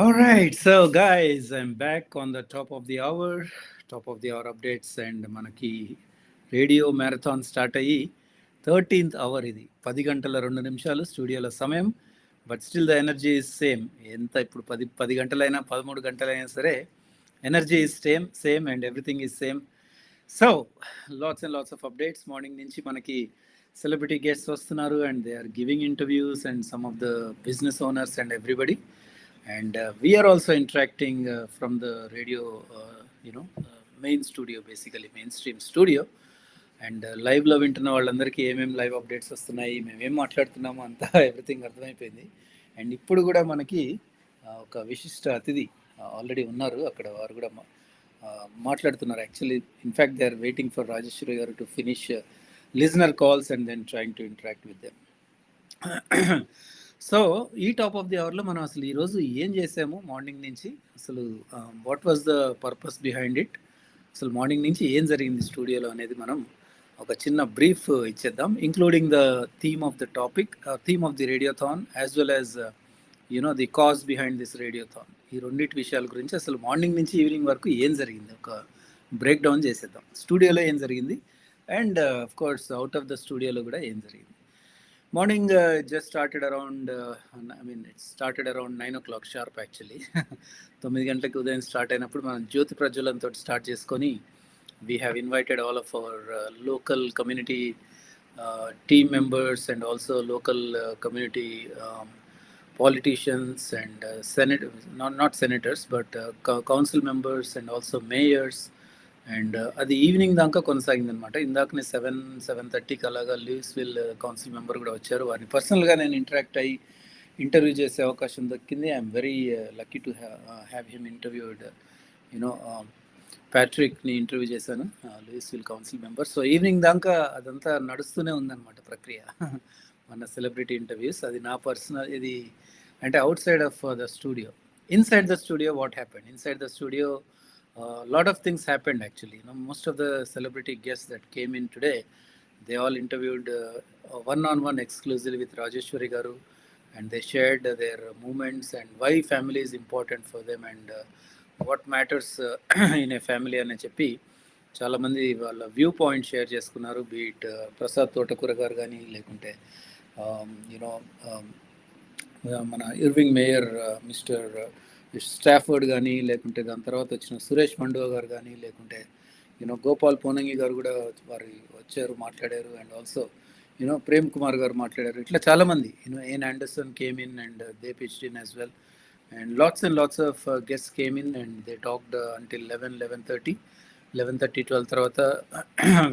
All right, so guys, I'm back on the top of the hour updates, and మనకి radio marathon start అయ్యి 13th hour. ఇది 10 గంటల 2 నిమిషాలు స్టూడియోలో సమయం. But still the energy is same. ఎంత ఇప్పుడు 10 గంటలైనా 13 గంటలైనా సరే energy is same and everything is same. So lots and lots of updates. Morning నుంచి మనకి సెలబ్రిటీ గెస్ట్స్ వస్తున్నారు and they are giving interviews and some of the business owners and everybody. And we are also interacting from the radio, main studio, basically mainstream studio. And లైవ్లో వింటున్న వాళ్ళందరికీ ఏమేమి live updates వస్తున్నాయి, మేమేం మాట్లాడుతున్నామో అంతా everything అర్థమైపోయింది. అండ్ ఇప్పుడు కూడా మనకి ఒక విశిష్ట అతిథి ఆల్రెడీ ఉన్నారు అక్కడ. వారు కూడా మాట్లాడుతున్నారు. Actually in fact they are waiting for Rajeshwari garu to finish listener calls and then trying to interact with them. So ఈ టాప్ ఆఫ్ ది అవర్లో మనం అసలు ఈరోజు ఏం చేసాము, మార్నింగ్ నుంచి అసలు what was the purpose behind it, అసలు మార్నింగ్ నుంచి ఏం జరిగింది స్టూడియోలో అనేది మనం ఒక చిన్న బ్రీఫ్ ఇచ్చేద్దాం, including the theme of the topic, theme of the radiothon, as well as the cause behind this radiothon. ఈ రెండింటి విషయాల గురించి అసలు మార్నింగ్ నుంచి ఈవినింగ్ వరకు ఏం జరిగింది ఒక బ్రేక్ డౌన్ చేసేద్దాం. స్టూడియోలో ఏం జరిగింది and of course out of the స్టూడియోలో కూడా ఏం జరిగింది. Morning just started around, it started around 9 o'clock sharp actually. 9 గంటలకు ఉదయం స్టార్ట్ అయినప్పుడు మనం జ్యోతి ప్రజ్వలంతో స్టార్ట్ చేసుకొని we have invited all of our local community team members and also local community politicians and not senators but council members and also mayors. And అది evening దాకా కొనసాగింది అనమాట. ఇందాకనే 7:30కి అలాగా లూయిస్విల్ కౌన్సిల్ మెంబర్ కూడా వచ్చారు. వారిని పర్సనల్గా నేను ఇంటరాక్ట్ అయ్యి ఇంటర్వ్యూ చేసే అవకాశం దక్కింది. I'm very lucky to have him interviewed. ప్యాట్రిక్ని ఇంటర్వ్యూ చేశాను, Louisville council member. So evening దాకా అదంతా నడుస్తూనే ఉందన్నమాట ప్రక్రియ. మన సెలబ్రిటీ ఇంటర్వ్యూస్ అది నా పర్సనల్, ఇది అంటే out side of the studio. Inside the studio what happened inside the studio, lot of things happened actually. Most of the celebrity guests that came in today, they all interviewed one-on-one exclusively with Rajeshwari Garu, and they shared their movements and why family is important for them and what matters in a family అని చెప్పి చాలామంది వాళ్ళ view point share చేసుకున్నారు. Beat Prasad తోటకూర గారు కానీ, లేకుంటే మన ఇర్వింగ్ మేయర్ మిస్టర్ స్టాఫర్డ్ కానీ, లేకుంటే దాని తర్వాత వచ్చిన సురేష్ మండువ గారు కానీ, లేకుంటే గోపాల్ పోనంగి గారు కూడా వారు వచ్చారు, మాట్లాడారు. అండ్ ఆల్సో ప్రేమ్ కుమార్ గారు మాట్లాడారు. ఇట్లా చాలామంది Ann Anderson came in and they pitched in as well. And lots of guest came in and they talked until 11:30 12 తర్వాత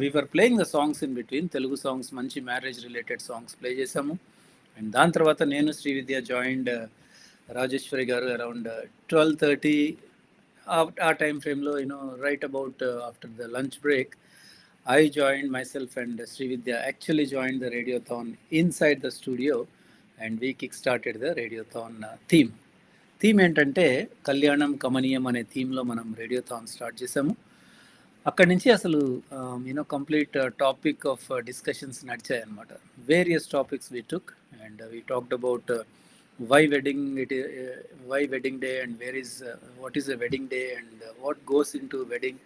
we were playing the songs in between. Telugu songs, మంచి మ్యారేజ్ రిలేటెడ్ సాంగ్స్ ప్లే చేసాము. And దాని తర్వాత నేను Srividya joined Rajeshwari గారు around 12:30 ఆ time ఫ్రేమ్లో, write about after the lunch break, I joined myself and Srividya actually joined the Radiothon inside the studio and we kick-started the Radiothon theme. Theme ఏంటంటే కళ్యాణం కమనీయం అనే థీమ్లో మనం రేడియోథాన్ స్టార్ట్ చేసాము. అక్కడి నుంచి అసలు కంప్లీట్ టాపిక్ ఆఫ్ డిస్కషన్స్ నడిచాయి అన్నమాట. Various topics we took and we talked about why wedding day and what is a wedding day and what goes into wedding.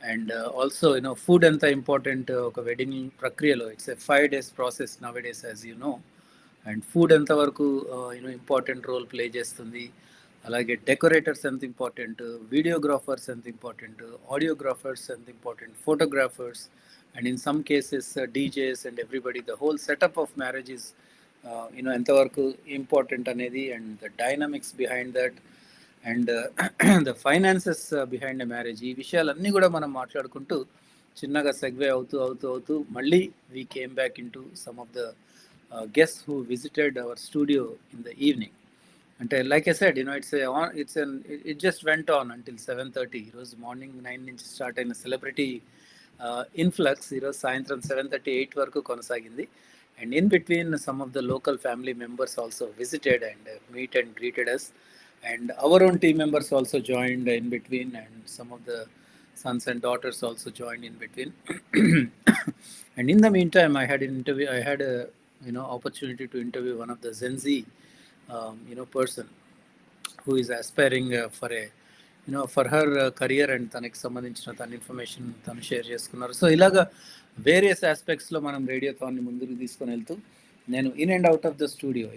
And also food ఎంత ఇంపార్టెంట్ ఒక wedding ప్రక్రియలో. It's a 5 days process nowadays as you know. And food ఎంతవరకు important role play చేస్తుంది, అలాగే decorators ఎంత important, videographers ఎంత important, ఆడియోగ్రాఫర్స్ ఎంత important, photographers, and in some cases DJs and everybody. The whole setup of marriage is ఎంతవరకు important అనేది, and the dynamics behind that, and the finances behind a marriage. ఈ విషయాలన్నీ కూడా మనం మాట్లాడుకుంటూ చిన్నగా సెగ్వే అవుతూ మళ్ళీ we came back in to some of the guests who visited our studio in the evening. అంటే like I said, it just went on until 7:30. ఈరోజు మార్నింగ్ 9 నుంచి స్టార్ట్ అయిన సెలబ్రిటీ ఇన్ఫ్లక్స్ ఈరోజు సాయంత్రం 7:30 8 వరకు కొనసాగింది. And in between some of the local family members also visited and meet and greeted us. And our own team members also joined in between, and some of the sons and daughters also joined in between. And in the meantime, I had a opportunity to interview one of the Gen Z person who is aspiring for a for her career and తనకి సంబంధించిన తన information తను share చేసుకున్నారు. So ఇలాగా various ఆస్పెక్ట్స్లో మనం రేడియోథాన్ని ముందుకు తీసుకొని వెళ్తూ నేను in and out of the studio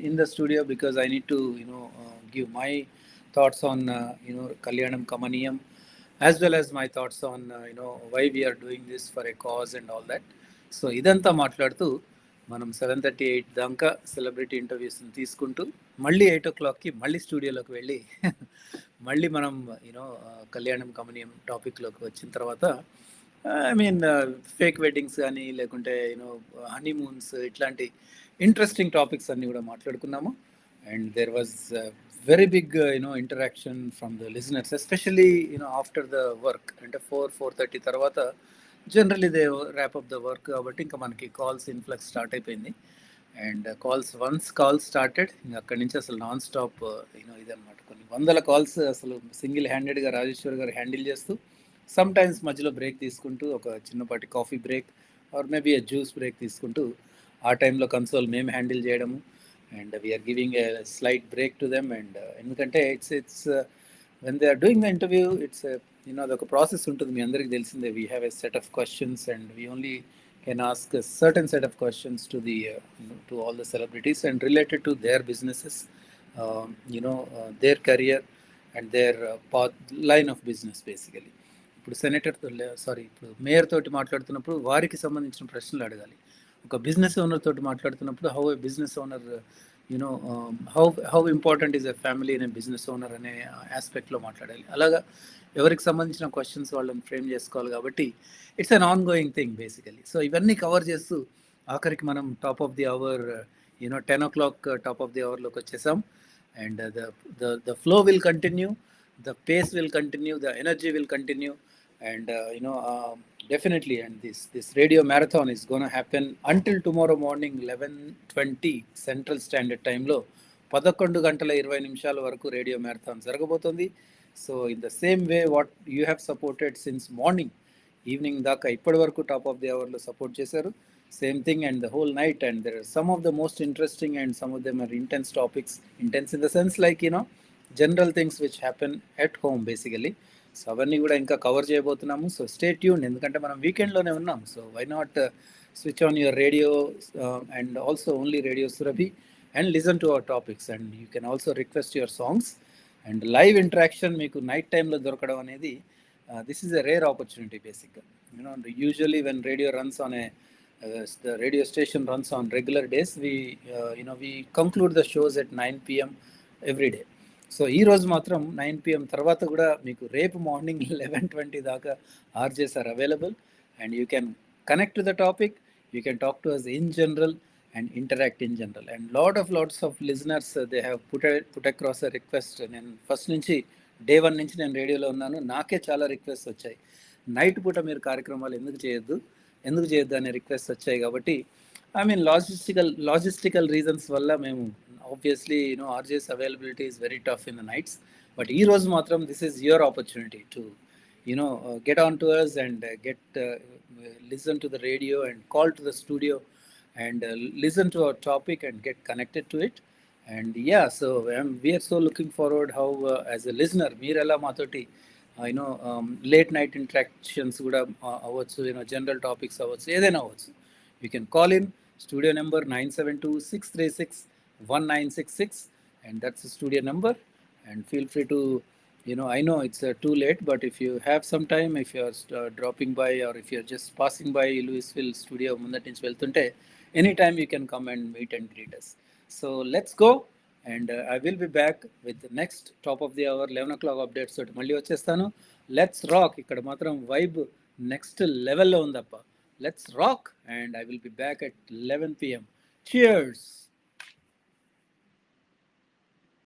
in the studio because I need to give my thoughts on Kalyanam, Kamaneeyam, as well as my thoughts on why we are doing this for a cause and all that. So ఇదంతా మాట్లాడుతూ మనం 7:38 దాకా celebrity ఇంటర్వ్యూస్ని తీసుకుంటూ మళ్ళీ 8 o'clockకి మళ్ళీ స్టూడియోలోకి వెళ్ళి మళ్ళీ మనం కళ్యాణం కమనీయం టాపిక్లోకి వచ్చిన తర్వాత ఐ మీన్ ఫేక్ వెడ్డింగ్స్ కానీ లేకుంటే హనీమూన్స్ ఇట్లాంటి ఇంట్రెస్టింగ్ టాపిక్స్ అన్నీ కూడా మాట్లాడుకున్నాము. And there was very big interaction from the listeners, especially after the work అంటే 4:30 తర్వాత generally they wrap up the work కాబట్టి ఇంకా మనకి కాల్స్ ఇన్ఫ్లక్స్ స్టార్ట్ అయిపోయింది. అండ్ కాల్స్ స్టార్టెడ్ ఇంకా అక్కడి నుంచి అసలు నాన్ స్టాప్ ఇదనమాట. కొన్ని వందల కాల్స్ అసలు సింగిల్ హ్యాండెడ్గా రాజేశ్వర్ గారు హ్యాండిల్ చేస్తూ సమ్ టైమ్స్ మధ్యలో బ్రేక్ తీసుకుంటూ ఒక చిన్నపాటి coffee break or maybe juice break తీసుకుంటూ ఆ టైంలో కన్సోల్ మేము హ్యాండిల్ చేయడము. And we are giving a slight break to them. And ఎందుకంటే it's when they are doing the interview, it's అదొక ప్రాసెస్ ఉంటుంది. మీ అందరికీ తెలిసిందే, we have a set of questions and we only can ask a certain set of questions to the to all the celebrities and related to their businesses, their career and their path line of business basically. ఇప్పుడు ఇప్పుడు mayor తోటి మాట్లాడుతున్నప్పుడు వారికి సంబంధించిన ప్రశ్నలు అడగాలి. ఒక business owner తోటి మాట్లాడుతున్నప్పుడు how A business owner how important is a family in a business owner అనే ఆస్పెక్ట్లో మాట్లాడాలి. అలాగా ఎవరికి సంబంధించిన క్వశ్చన్స్ వాళ్ళని ఫ్రేమ్ చేసుకోవాలి. కాబట్టి it's an on going thing basically. So ఇవన్నీ కవర్ చేస్తూ ఆఖరికి మనం top of the hour 10 o'clock top of the అవర్లోకి వచ్చేసాం. And the flow will continue, the pace will continue, the energy will continue. And definitely, and this radio marathon is going to happen until tomorrow morning 11:20 Central Standard Time లో 11:20 వరకు radio marathon జరగబోతుంది. So in the same way what you have supported since morning evening దాకా ఇప్పటి వరకు top of the అవర్లో support చేశారు. Same thing and the whole night. And there are some of the most interesting and some of them are intense topics. Intense in the sense like general things which happen at home basically. So అవన్నీ కూడా ఇంకా cover చేయబోతున్నాము. So stay tune, ఎందుకంటే మనం వీకెండ్లోనే ఉన్నాం. So why not switch on your radio and also only radio Surabhi and listen to our topics. And you can also request your songs. And live interaction మీకు night టైంలో దొరకడం అనేది this is a rare opportunity బేసిక్గా. Usually when radio runs on the radio station runs on regular days, we conclude the shows at 9 p.m. every day. So ఈరోజు మాత్రం 9 p.m. తర్వాత కూడా మీకు రేపు మార్నింగ్ 11:20 దాకా RJs are available. And you can connect to the topic, you can talk to us in general and interact in general. And lots of listeners they have put across a request. నేను first నుంచి day 1 నుంచి నేను రేడియోలో ఉన్నాను, నాకే చాలా request వచ్చాయి. Night పూట మీరు కార్యక్రమాలు ఎందుకు చేయొద్దు అనే రిక్వెస్ట్ వచ్చాయి. కాబట్టి ఐ మీన్ లాజిస్టికల్ రీజన్స్ వల్ల మేము obviously RJ's availability is very tough in the nights, but ee roju matram this is your opportunity to get on to us and listen to the radio and call to the studio and listen to our topic and get connected to it. And yeah, so we are so looking forward how as a listener meer ela matoti late night interactions kuda avachchu, general topics avachchu, edaina avachchu. You can call in studio number 972-636-1966, and that's the studio number. And feel free to I know it's too late, but if you have some time, if you are dropping by or if you are just passing by Louisville studio mundat nunchi veltunte, anytime you can come and meet and greet us. So let's go, and I will be back with the next top of the hour 11 o'clock updates toti malli vachestanu. Let's rock. Ikkada matram vibe next level lo undappa. Let's rock, and I will be back at 11 p.m. Cheers.